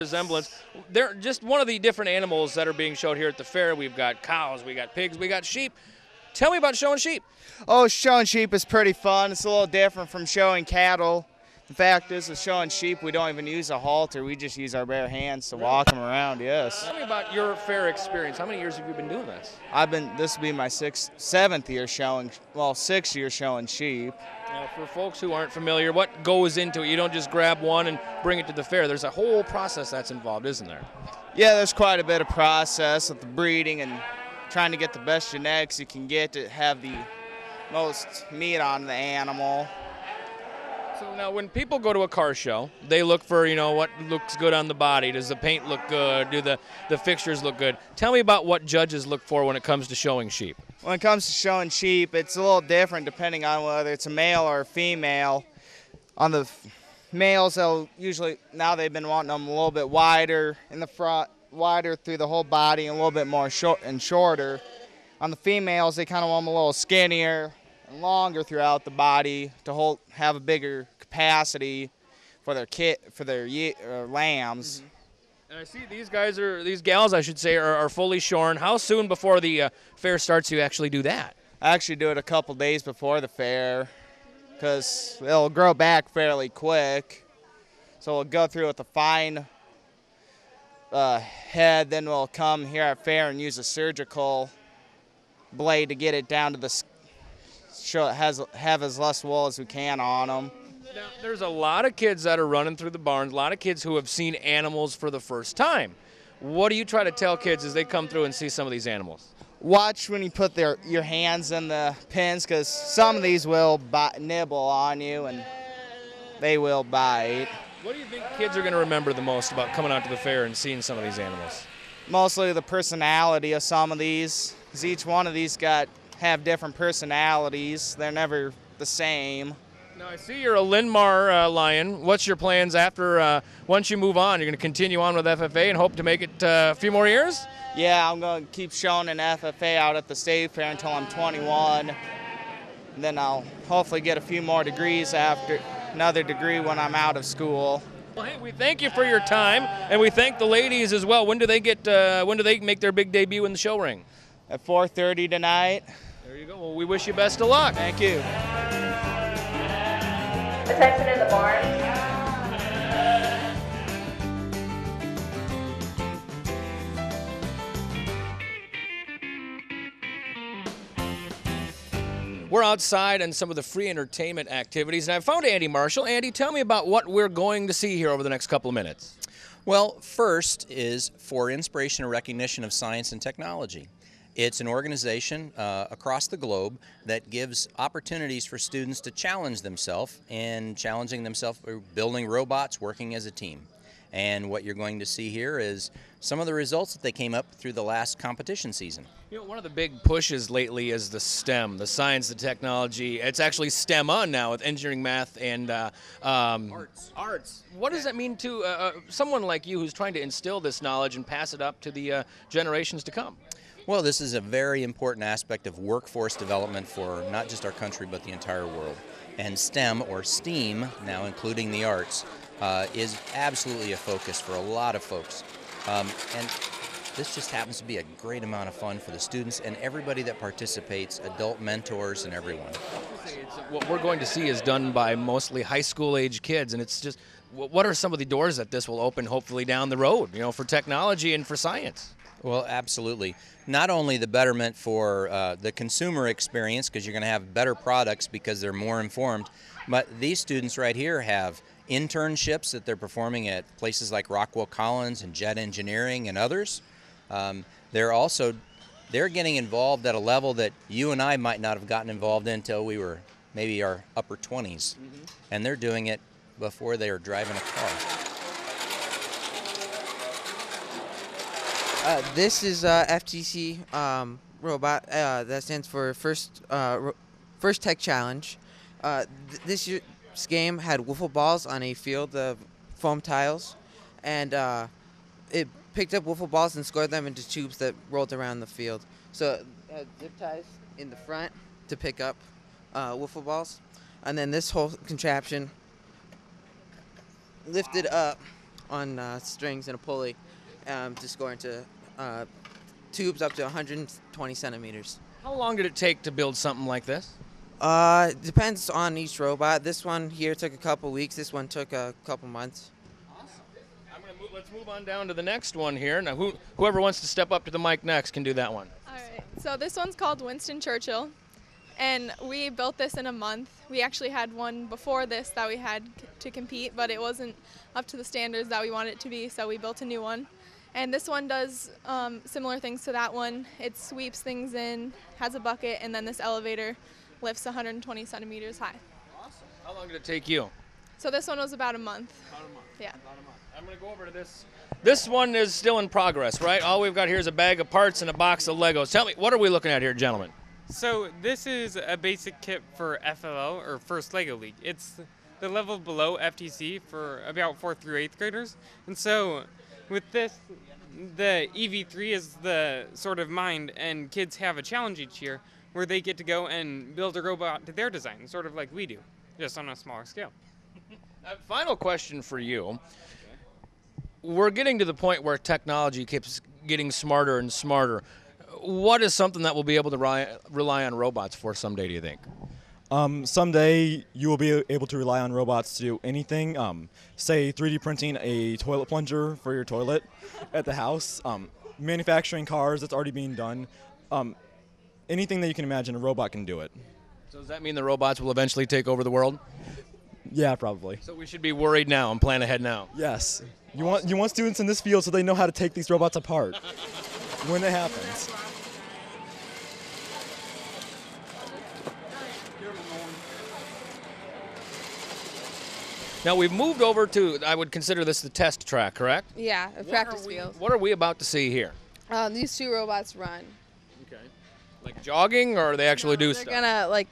resemblance. They're just one of the different animals that are being showed here at the fair. We've got cows, we got pigs, we got sheep. Tell me about showing sheep. Oh, showing sheep is pretty fun. It's a little different from showing cattle. The fact is, with showing sheep, we don't even use a halter. We just use our bare hands to walk them around, yes. Tell me about your fair experience. How many years have you been doing this? This will be my seventh year showing, well, 6th year showing sheep. Now, for folks who aren't familiar, what goes into it? You don't just grab one and bring it to the fair. There's a whole process that's involved, isn't there? Yeah, there's quite a bit of process with the breeding and trying to get the best genetics you can get to have the most meat on the animal. So now when people go to a car show, they look for, what looks good on the body. Does the paint look good? Do the fixtures look good? Tell me about what judges look for when it comes to showing sheep. When it comes to showing sheep, it's a little different depending on whether it's a male or a female. On the males, they've been wanting them a little bit wider in the front, wider through the whole body, and a little bit more shorter. On the females, they kind of want them a little skinnier and longer throughout the body to have a bigger capacity for their lambs. Mm-hmm. And I see these gals, I should say, are fully shorn. How soon before the fair starts do you actually do that? I actually do it a couple days before the fair because it'll grow back fairly quick. So we'll go through with a fine head, then we'll come here at fair and use a surgical blade to get it down to have as less wool as we can on them. Now, there's a lot of kids that are running through the barns, a lot of kids who have seen animals for the first time. What do you try to tell kids as they come through and see some of these animals? Watch when you put your hands in the pins, because some of these will nibble on you and they will bite. What do you think kids are going to remember the most about coming out to the fair and seeing some of these animals? Mostly the personality of some of these, because each one of these have different personalities. They're never the same. Now, I see you're a Linmar Lion. What's your plans after, once you move on? You're going to continue on with FFA and hope to make it a few more years? Yeah, I'm going to keep showing an FFA out at the state fair until I'm 21. And then I'll hopefully get a few more degrees after another degree when I'm out of school. Well, hey, we thank you for your time, and we thank the ladies as well. When do they make their big debut in the show ring? At 4:30 tonight. There you go. Well, we wish you best of luck. Thank you. Attention in the barn. We're outside on some of the free entertainment activities, and I found Andy Marshall. Andy, tell me about what we're going to see here over the next couple of minutes. Well, first is for inspiration and recognition of science and technology. It's an organization across the globe that gives opportunities for students to challenge themselves and building robots working as a team. And what you're going to see here is some of the results that they came up through the last competition season. One of the big pushes lately is the STEM, the science, the technology. It's actually STEM on now with engineering, math, and arts. What does that mean to someone like you who's trying to instill this knowledge and pass it up to the generations to come? Well, this is a very important aspect of workforce development for not just our country but the entire world. And STEM, or STEAM, now including the arts, is absolutely a focus for a lot of folks. And this just happens to be a great amount of fun for the students and everybody that participates, adult mentors and everyone. What we're going to see is done by mostly high school age kids, and it's just, what are some of the doors that this will open hopefully down the road, for technology and for science? Well, absolutely. Not only the betterment for the consumer experience, because you're going to have better products because they're more informed, but these students right here have internships that they're performing at places like Rockwell Collins and Jet Engineering and others. They're getting involved at a level that you and I might not have gotten involved in until we were maybe our upper 20s. And they're doing it before they are driving a car. This is FTC robot. That stands for First Tech Challenge. This game had wiffle balls on a field of foam tiles, and it picked up wiffle balls and scored them into tubes that rolled around the field. So it had zip ties in the front to pick up wiffle balls, and then this whole contraption lifted up on strings and a pulley to score into tubes up to 120 centimeters. How long did it take to build something like this? Depends on each robot. This one here took a couple weeks. This one took a couple months. Let's move on down to the next one here. Now, whoever wants to step up to the mic next can do that one. All right. So this one's called Winston Churchill, and we built this in a month. We actually had one before this that we had to compete, but it wasn't up to the standards that we wanted it to be, so we built a new one. And this one does similar things to that one. It sweeps things in, has a bucket, and then this elevator lifts 120 centimeters high. Awesome. How long did it take you? So this one was about a month. About a month. Yeah. About a month. I'm going to go over to this. This one is still in progress, right? All we've got here is a bag of parts and a box of Legos. Tell me, what are we looking at here, gentlemen? So this is a basic kit for FLL, or First Lego League. It's the level below FTC for about 4th through 8th graders. And so with this, the EV3 is the sort of mind, and kids have a challenge each year where they get to go and build a robot to their design, sort of like we do, just on a smaller scale. Final question for you. We're getting to the point where technology keeps getting smarter and smarter. What is something that we'll be able to rely on robots for someday, do you think? Someday you will be able to rely on robots to do anything. Say 3D printing a toilet plunger for your toilet at the house. Manufacturing cars, that's already being done. Anything that you can imagine, a robot can do it. So does that mean the robots will eventually take over the world? Yeah, probably. So we should be worried now and plan ahead now. Yes. You want students in this field so they know how to take these robots apart when it happens. Now we've moved over to, I would consider this the test track, correct? Yeah, a practice field. What are we about to see here? These two robots run. Okay. Like jogging, or they actually do They're stuff? gonna like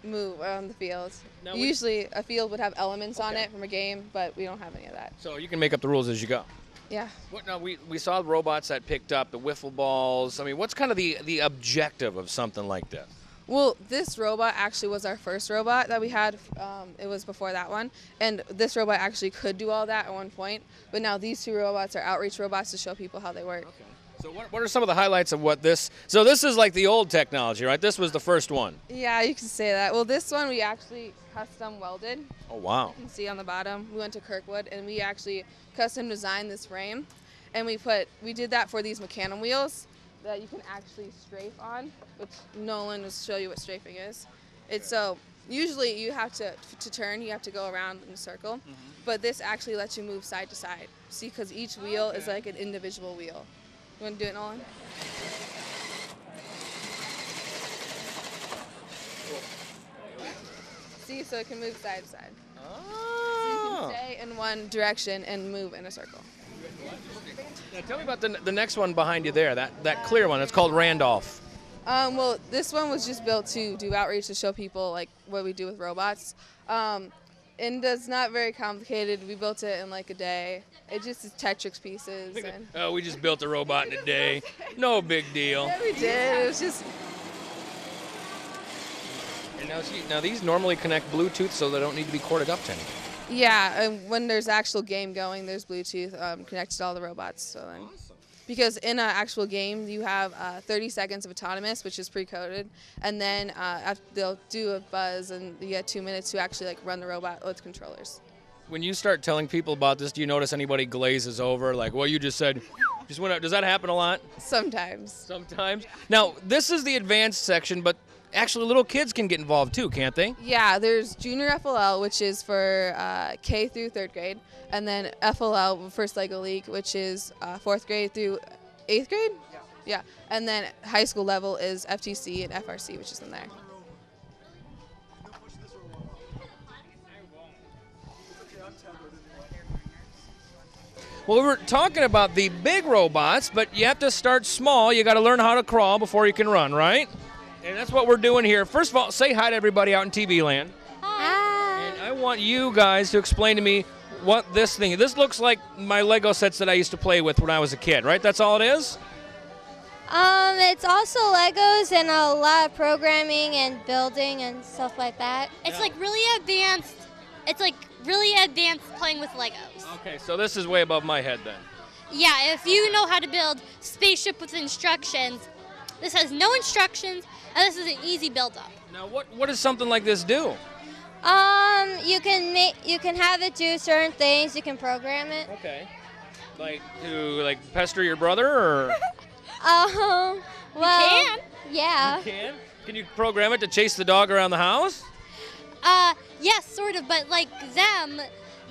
move around the field. Now Usually a field would have elements on it from a game, but we don't have any of that. So you can make up the rules as you go. Yeah. What, now we saw the robots that picked up the wiffle balls. I mean, what's kind of the objective of something like this? Well, this robot actually was our first robot that we had. It was before that one. And this robot actually could do all that at one point. But now these two robots are outreach robots to show people how they work. Okay. So what are some of the highlights of what this... So this is like the old technology, right? This was the first one. Yeah, you can say that. Well, this one we actually custom welded. Oh, wow. You can see on the bottom. We went to Kirkwood and we actually custom designed this frame. And we did that for these Mecanum wheels that you can actually strafe on, which Nolan will show you what strafing is. It's so usually you have to turn, you have to go around in a circle, but this actually lets you move side to side. See, because each wheel is like an individual wheel. You want to do it, Nolan? See, so it can move side to side. So you can stay in one direction and move in a circle. Now tell me about the next one behind you there, that clear one. It's called Randolph. Well, this one was just built to do outreach to show people like what we do with robots. And it's not very complicated. We built it in like a day. It just is Tetris pieces. And Oh, we just built a robot in a day. No big deal. yeah, we did. It was just. And now these normally connect Bluetooth, so they don't need to be corded up to anything. Yeah, and when there's actual game going, there's Bluetooth connected to all the robots. So then, because in an actual game, you have 30 seconds of autonomous, which is pre-coded, and then they'll do a buzz, and you get 2 minutes to actually like run the robot with controllers. When you start telling people about this, do you notice anybody glazes over? Like, well, you just said, just went out. Does that happen a lot? Sometimes. Sometimes. Now, this is the advanced section, but actually little kids can get involved too, can't they? Yeah, there's Junior FLL, which is for K through 3rd grade, and then FLL, First Lego League, which is 4th grade through 8th grade? Yeah. And then high school level is FTC and FRC, which is in there. Well, we were talking about the big robots, but you have to start small. You got to learn how to crawl before you can run, right? And that's what we're doing here. First of all, say hi to everybody out in TV land. Hi. And I want you guys to explain to me what this thing is. This looks like my Lego sets that I used to play with when I was a kid, right? That's all it is? It's also Legos and a lot of programming and building and stuff like that. It's like really advanced it's like really advanced playing with Legos. Okay, so this is way above my head then. Yeah, if you know how to build spaceship with instructions, this has no instructions, and this is an easy build-up. Now, what does something like this do? You can have it do certain things. You can program it. Okay. Like to pester your brother, or Well, can. Yeah. you can? Can you program it to chase the dog around the house? Yes, sort of, but like them,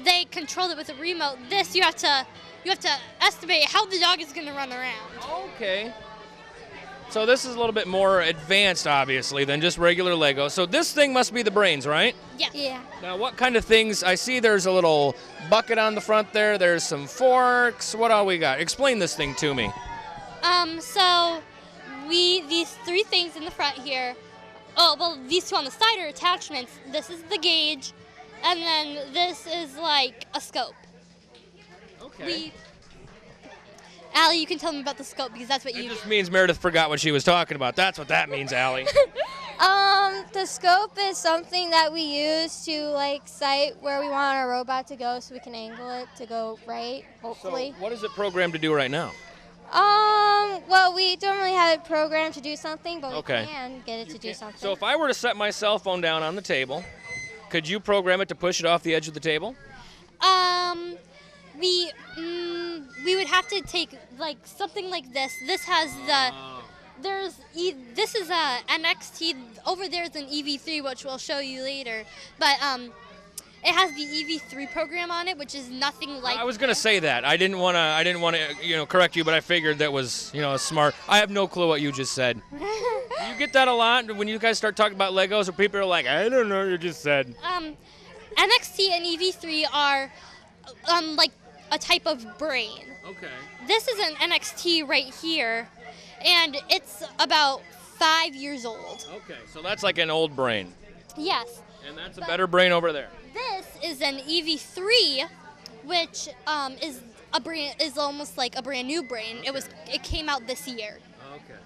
they control it with a remote. This you have to estimate how the dog is going to run around. Okay. So this is a little bit more advanced, obviously, than just regular Lego. So this thing must be the brains, right? Yeah. Yeah. Now, what kind of things? I see there's a little bucket on the front there. There's some forks. What all we got? Explain this thing to me. So these three things in the front here. Oh, well, these two on the side are attachments. This is the gauge, and then this is like a scope. Okay. Allie, you can tell them about the scope because that's what It you. just means Meredith forgot what she was talking about. That's what that means, Allie. The scope is something that we use to sight where we want our robot to go, so we can angle it to go right, hopefully. So what is it programmed to do right now? Well, we don't really have it programmed to do something, but Okay. we can get it to do something. So if I were to set my cell phone down on the table, could you program it to push it off the edge of the table? We would have to take something like this. This has this is a NXT. Over there is an EV3, which we'll show you later. But it has the EV3 program on it, which is nothing like. I was gonna say that. I didn't wanna correct you, but I figured that was smart. I have no clue what you just said. You get that a lot when you guys start talking about Legos, or people are like, I don't know what you just said. NXT and EV3 are like a type of brain. Okay. This is an NXT right here, and it's about 5 years old. Okay, so that's like an old brain. Yes. And that's a better brain over there. This is an EV3, which is almost like a brand new brain. It came out this year. Okay.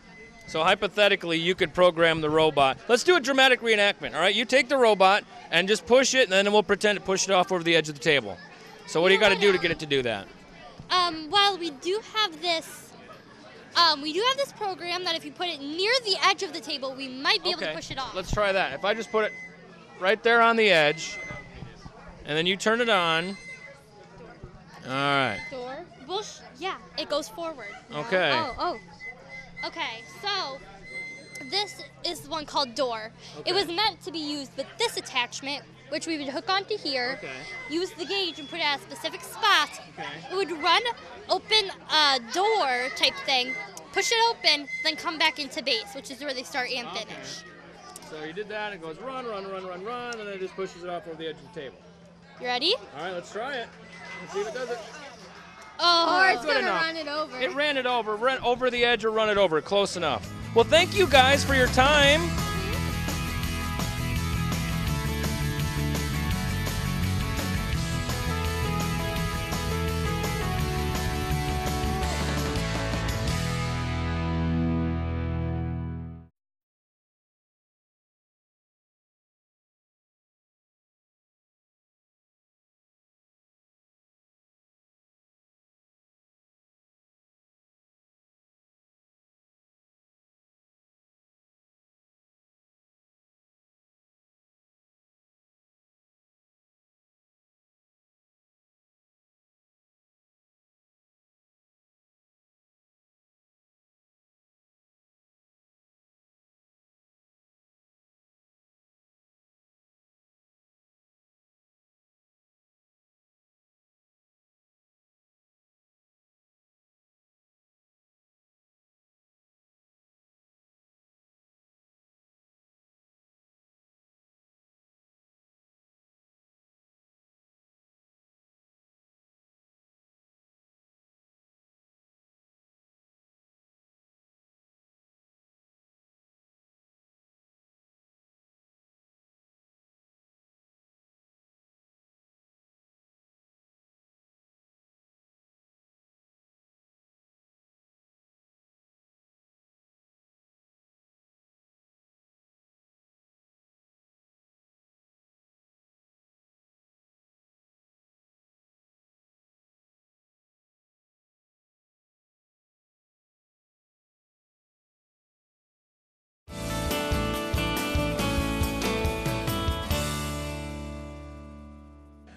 So hypothetically, you could program the robot. Let's do a dramatic reenactment, all right? You take the robot and just push it, and then we'll pretend to push it off over the edge of the table. So what do you got to do to get it to do that? Well, we do have this program that if you put it near the edge of the table, we might be able to push it off. Let's try that. If I just put it right there on the edge, and then you turn it on. All right. Door. Yeah, it goes forward. Okay. Oh. Okay, so this is one called door. Okay. It was meant to be used with this attachment, which we would hook onto here, Okay. use the gauge and put it at a specific spot. Okay. It would run, open a door type thing, push it open, then come back into base, which is where they start and finish. So you did that, it goes run, and then it just pushes it off over the edge of the table. You ready? All right, let's try it. Let's see if it does it. Oh, Or it's good going to enough. run it over. It ran it over the edge or run it over. Close enough. Well, thank you guys for your time.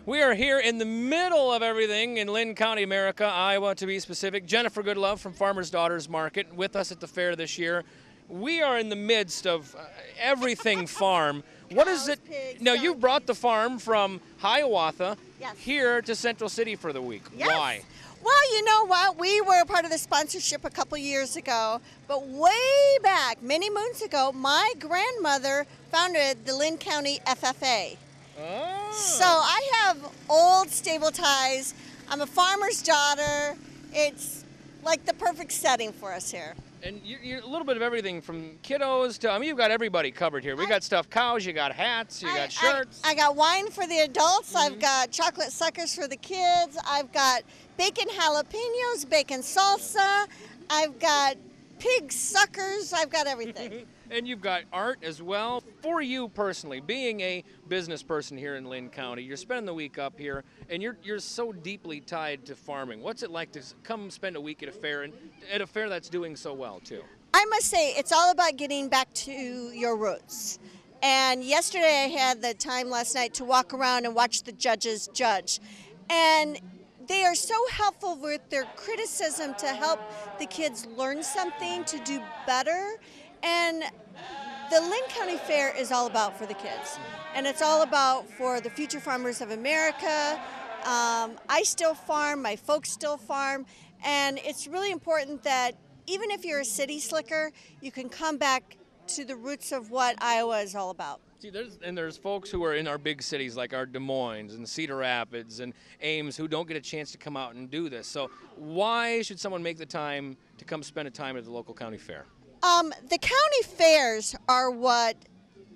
We are here in the middle of everything in Lynn County, America, Iowa to be specific. Jennifer Goodlove from Farmer's Daughters Market with us at the fair this year. We are in the midst of everything farm. What is it? Now, you brought the farm from Hiawatha here to Central City for the week. Yes. Why? Well, you know what? We were part of the sponsorship a couple years ago, but way back, many moons ago, my grandmother founded the Lynn County FFA. Oh. So I have old stable ties. I'm a farmer's daughter. It's like the perfect setting for us here. And you're a little bit of everything from kiddos to, I mean, you've got everybody covered here. We got stuffed cows, you got hats, you got shirts. I got wine for the adults. I've got chocolate suckers for the kids. I've got bacon jalapenos, bacon salsa. I've got pig suckers. I've got everything. And you've got art as well. For you personally, being a business person here in Lynn County, you're spending the week up here, and you're so deeply tied to farming. What's it like to come spend a week at a fair, and at a fair that's doing so well too? I must say, it's all about getting back to your roots. And yesterday I had the time last night to walk around and watch the judges judge. And they are so helpful with their criticism to help the kids learn something, to do better. And the Lynn County Fair is all about for the kids. And it's all about for the future farmers of America. I still farm, my folks still farm, and it's really important that even if you're a city slicker, you can come back to the roots of what Iowa is all about. See, there's folks who are in our big cities like our Des Moines and Cedar Rapids and Ames who don't get a chance to come out and do this. So why should someone make the time to come spend a time at the local county fair? The county fairs are what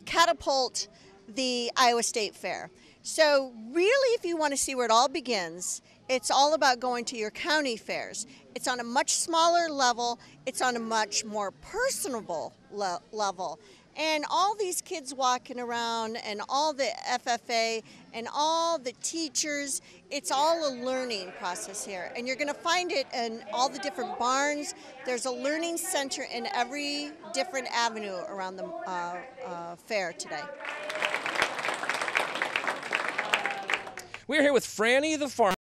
catapult the Iowa State Fair. So really, if you want to see where it all begins, it's all about going to your county fairs. It's on a much smaller level. It's on a much more personable level. And all these kids walking around and all the FFA and all the teachers, it's all a learning process here. And you're going to find it in all the different barns. There's a learning center in every different avenue around the fair today. We're here with Franny the farmer.